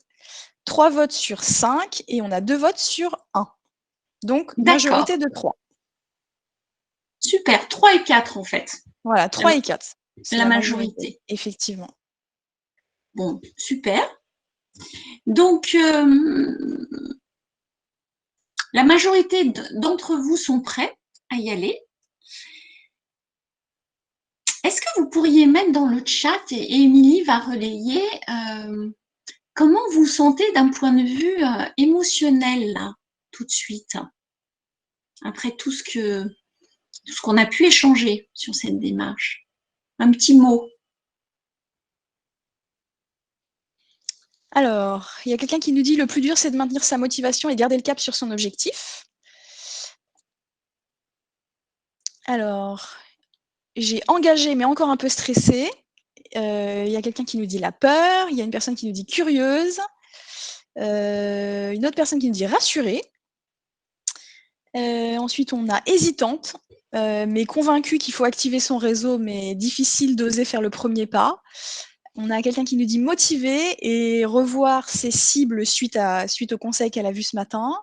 3 votes sur 5 et on a 2 votes sur 1. Donc, D'accord. majorité de 3. Super. 3 et 4, en fait. Voilà, 3 et 4. C'est La la majorité, majorité. effectivement. Bon, super. Donc, la majorité d'entre vous sont prêts à y aller. Est-ce que vous pourriez mettre dans le chat, et Émilie va relayer, comment vous sentez d'un point de vue émotionnel, là, tout de suite, après tout ce qu'on a pu échanger sur cette démarche? Un petit mot. Alors, il y a quelqu'un qui nous dit: «Le plus dur, c'est de maintenir sa motivation et garder le cap sur son objectif». Alors, j'ai engagé, mais encore un peu stressée. Il y a quelqu'un qui nous dit: «La peur». Il y a une personne qui nous dit: «Curieuse». Une autre personne qui nous dit: «Rassurée». Ensuite, on a hésitante, mais convaincue qu'il faut activer son réseau, mais difficile d'oser faire le premier pas. On a quelqu'un qui nous dit motivée et revoir ses cibles suite au conseil qu'elle a vu ce matin.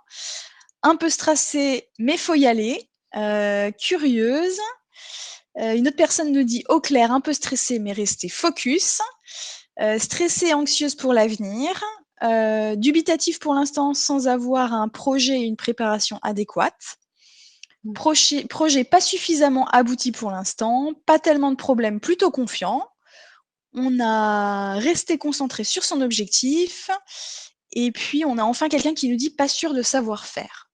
Un peu stressée, mais faut y aller. Curieuse. Une autre personne nous dit au clair, un peu stressée, mais rester focus. Stressée, anxieuse pour l'avenir. Dubitatif pour l'instant sans avoir un projet et une préparation adéquate. Projet pas suffisamment abouti pour l'instant, pas tellement de problèmes, plutôt confiant. On a resté concentré sur son objectif. Et puis, on a enfin quelqu'un qui nous dit pas sûr de savoir faire.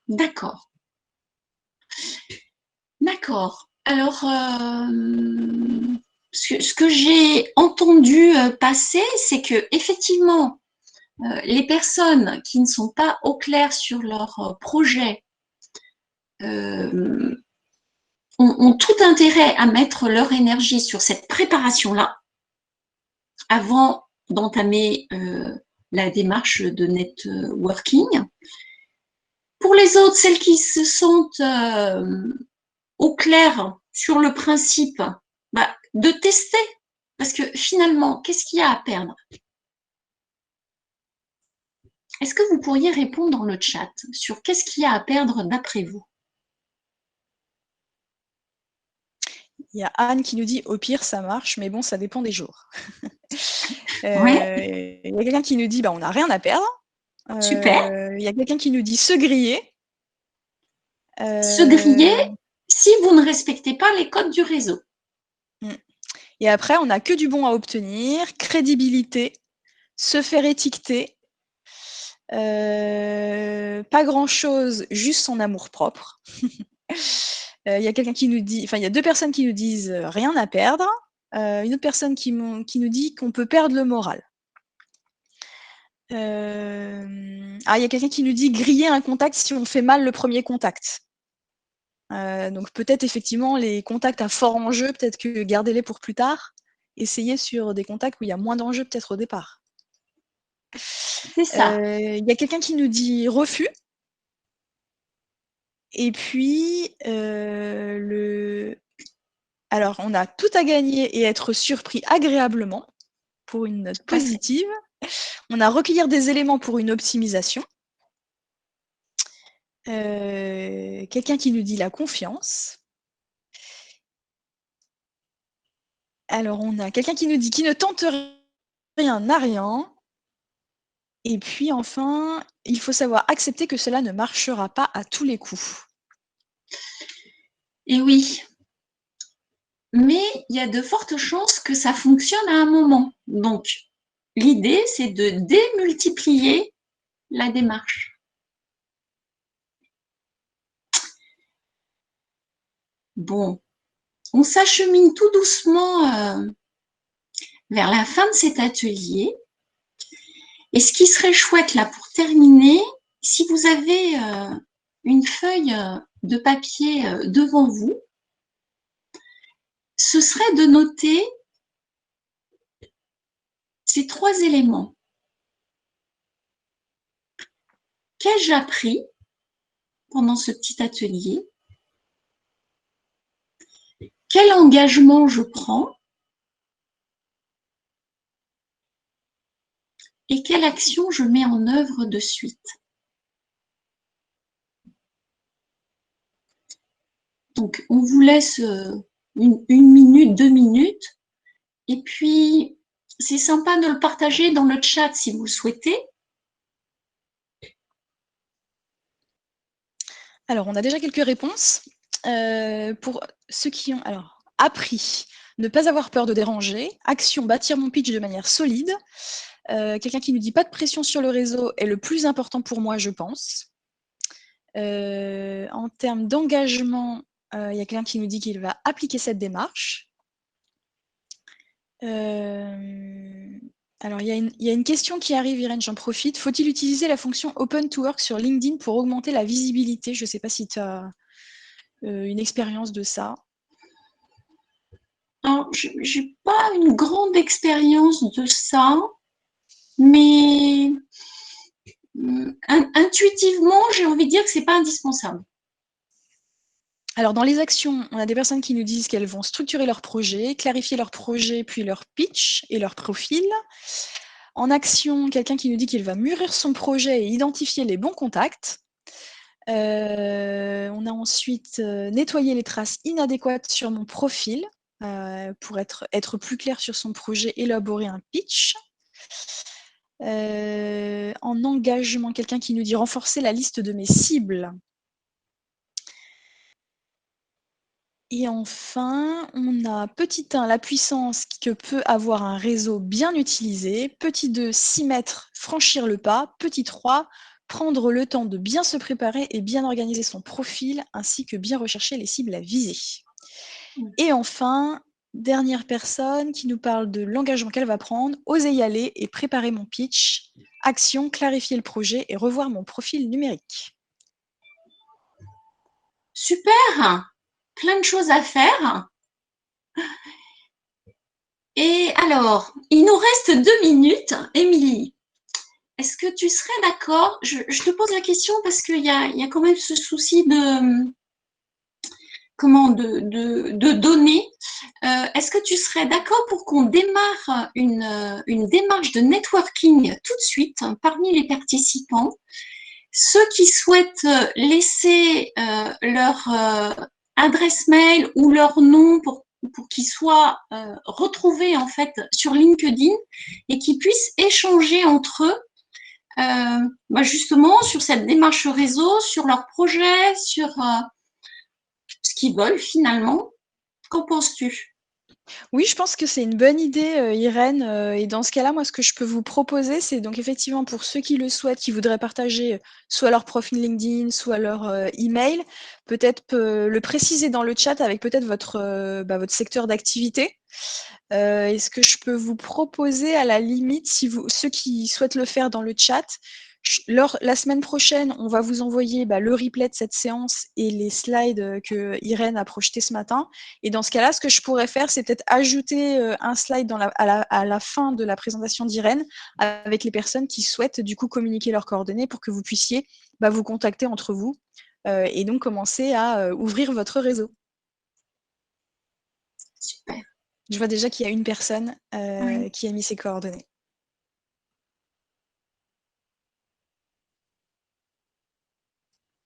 D'accord. D'accord. Alors, ce que j'ai entendu passer, c'est que effectivement, les personnes qui ne sont pas au clair sur leur projet ont, ont tout intérêt à mettre leur énergie sur cette préparation-là avant d'entamer la démarche de networking. Pour les autres, celles qui se sentent au clair sur le principe, bah, de tester. Parce que finalement, qu'est-ce qu'il y a à perdre? Est-ce que vous pourriez répondre dans le chat sur qu'est-ce qu'il y a à perdre d'après vous? Il y a Anne qui nous dit au pire ça marche, mais bon, ça dépend des jours. Ouais, Il y a quelqu'un qui nous dit bah, on n'a rien à perdre. super. Il y a quelqu'un qui nous dit se griller. Se griller Euh, si vous ne respectez pas les codes du réseau. Et après, on n'a que du bon à obtenir, crédibilité, se faire étiqueter, pas grand-chose, juste son amour-propre. Il y a quelqu'un qui nous dit, enfin, il y a deux personnes qui nous disent rien à perdre. Une autre personne qui nous dit qu'on peut perdre le moral. Il y a quelqu'un qui nous dit griller un contact si on fait mal le premier contact. Donc peut-être effectivement les contacts à fort enjeu, peut-être que gardez-les pour plus tard. Essayez sur des contacts où il y a moins d'enjeux peut-être au départ. C'est ça. Il y a quelqu'un qui nous dit refus. Et puis, alors, on a tout à gagner et être surpris agréablement pour une note Tout à fait. positive. On a recueillir des éléments pour une optimisation. Quelqu'un qui nous dit la confiance. Alors, on a quelqu'un qui nous dit qui ne tente rien n'a rien. Et puis, enfin, il faut savoir accepter que cela ne marchera pas à tous les coups. Et oui, mais il y a de fortes chances que ça fonctionne à un moment. Donc, l'idée, c'est de démultiplier la démarche. Bon, on s'achemine tout doucement vers la fin de cet atelier. Et ce qui serait chouette là pour terminer, si vous avez une feuille de papier devant vous, ce serait de noter ces trois éléments. Qu'ai-je appris pendant ce petit atelier? Quel engagement je prends? Et quelle action je mets en œuvre de suite? Donc, on vous laisse une minute, 2 minutes. Et puis, c'est sympa de le partager dans le chat si vous le souhaitez. Alors, on a déjà quelques réponses. Pour ceux qui ont appris, ne pas avoir peur de déranger. Action, bâtir mon pitch de manière solide. Quelqu'un qui nous dit pas de pression sur le réseau est le plus important pour moi, je pense. En termes d'engagement, il y a quelqu'un qui nous dit qu'il va appliquer cette démarche. Alors, il y a une question qui arrive, Irène, j'en profite. Faut-il utiliser la fonction Open to Work sur LinkedIn pour augmenter la visibilité? Je ne sais pas si tu as une expérience de ça. Alors, je n'ai pas une grande expérience de ça, mais intuitivement, j'ai envie de dire que ce n'est pas indispensable. Alors, dans les actions, on a des personnes qui nous disent qu'elles vont structurer leur projet, clarifier leur projet, puis leur pitch et leur profil. En action, quelqu'un qui nous dit qu'il va mûrir son projet et identifier les bons contacts. On a ensuite nettoyé les traces inadéquates sur mon profil pour être plus clair sur son projet, élaborer un pitch. En engagement, quelqu'un qui nous dit renforcer la liste de mes cibles. Et enfin, on a petit 1, la puissance que peut avoir un réseau bien utilisé. Petit 2, s'y mettre, franchir le pas. Petit 3, prendre le temps de bien se préparer et bien organiser son profil, ainsi que bien rechercher les cibles à viser. Et enfin, dernière personne qui nous parle de l'engagement qu'elle va prendre, oser y aller et préparer mon pitch. Action, clarifier le projet et revoir mon profil numérique. Super! Plein de choses à faire. Et alors, il nous reste 2 minutes. Émilie, est-ce que tu serais d'accord? Je te pose la question parce qu'il y a quand même ce souci de données. Est-ce que tu serais d'accord pour qu'on démarre une démarche de networking tout de suite parmi les participants? Ceux qui souhaitent laisser leur adresse mail ou leur nom pour qu'ils soient retrouvés en fait sur LinkedIn et qu'ils puissent échanger entre eux justement sur cette démarche réseau, sur leurs projets, sur ce qu'ils veulent finalement. Qu'en penses-tu? Oui, je pense que c'est une bonne idée, Irène, et dans ce cas-là, moi, ce que je peux vous proposer, c'est donc effectivement pour ceux qui le souhaitent, qui voudraient partager, soit leur profil LinkedIn, soit leur, email, peut-être le préciser dans le chat avec peut-être votre secteur d'activité. Et ce que je peux vous proposer à la limite, si ceux qui souhaitent le faire dans le chat, la semaine prochaine, on va vous envoyer le replay de cette séance et les slides que Irène a projetés ce matin. Et dans ce cas-là, ce que je pourrais faire, c'est peut-être ajouter un slide à la fin de la présentation d'Irène avec les personnes qui souhaitent du coup communiquer leurs coordonnées pour que vous puissiez vous contacter entre vous et donc commencer à ouvrir votre réseau. Super. Je vois déjà qu'il y a une personne Oui. qui a mis ses coordonnées.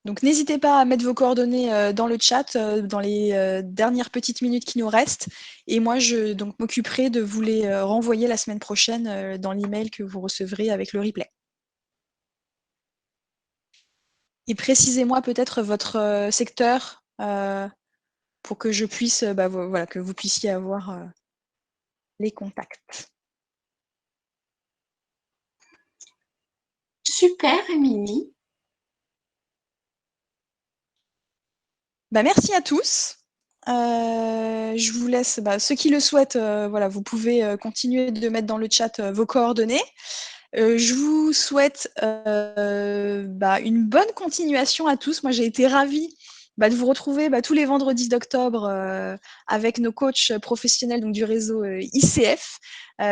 Donc n'hésitez pas à mettre vos coordonnées dans le chat dans les dernières petites minutes qui nous restent. Et moi, je m'occuperai de vous les renvoyer la semaine prochaine dans l'email que vous recevrez avec le replay. Et précisez-moi peut-être votre secteur pour que je puisse, voilà, que vous puissiez avoir les contacts. Super, Émilie. Merci à tous. Je vous laisse, ceux qui le souhaitent, voilà, vous pouvez continuer de mettre dans le chat vos coordonnées. Je vous souhaite une bonne continuation à tous. Moi, j'ai été ravie de vous retrouver tous les vendredis d'octobre avec nos coachs professionnels donc, du réseau ICF.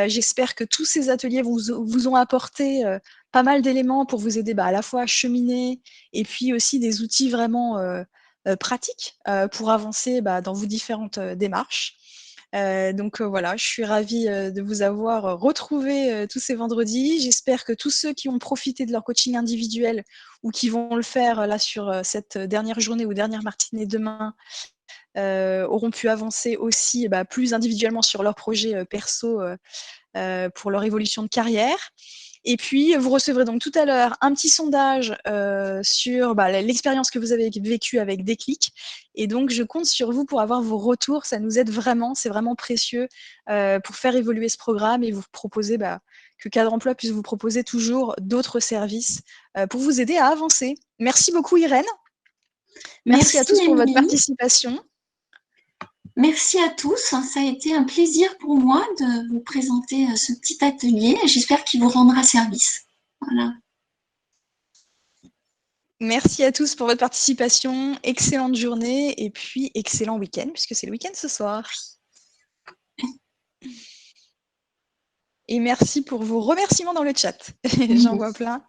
J'espère que tous ces ateliers vous ont apporté pas mal d'éléments pour vous aider à la fois à cheminer et puis aussi des outils vraiment pratiques pour avancer dans vos différentes démarches. Voilà, je suis ravie de vous avoir retrouvé tous ces vendredis. J'espère que tous ceux qui ont profité de leur coaching individuel ou qui vont le faire là sur cette dernière journée ou dernière matinée demain auront pu avancer aussi plus individuellement sur leurs projets perso pour leur évolution de carrière. Et puis, vous recevrez donc tout à l'heure un petit sondage sur l'expérience que vous avez vécue avec Déclic. Et donc, je compte sur vous pour avoir vos retours. Ça nous aide vraiment, c'est vraiment précieux pour faire évoluer ce programme et vous proposer que Cadre Emploi puisse vous proposer toujours d'autres services pour vous aider à avancer. Merci beaucoup, Irène. Merci à Merci, tous pour votre Émilie. participation. Merci à tous. Ça a été un plaisir pour moi de vous présenter ce petit atelier. J'espère qu'il vous rendra service. Voilà. Merci à tous pour votre participation. Excellente journée et puis excellent week-end puisque c'est le week-end ce soir. Et merci pour vos remerciements dans le chat. J'en vois plein.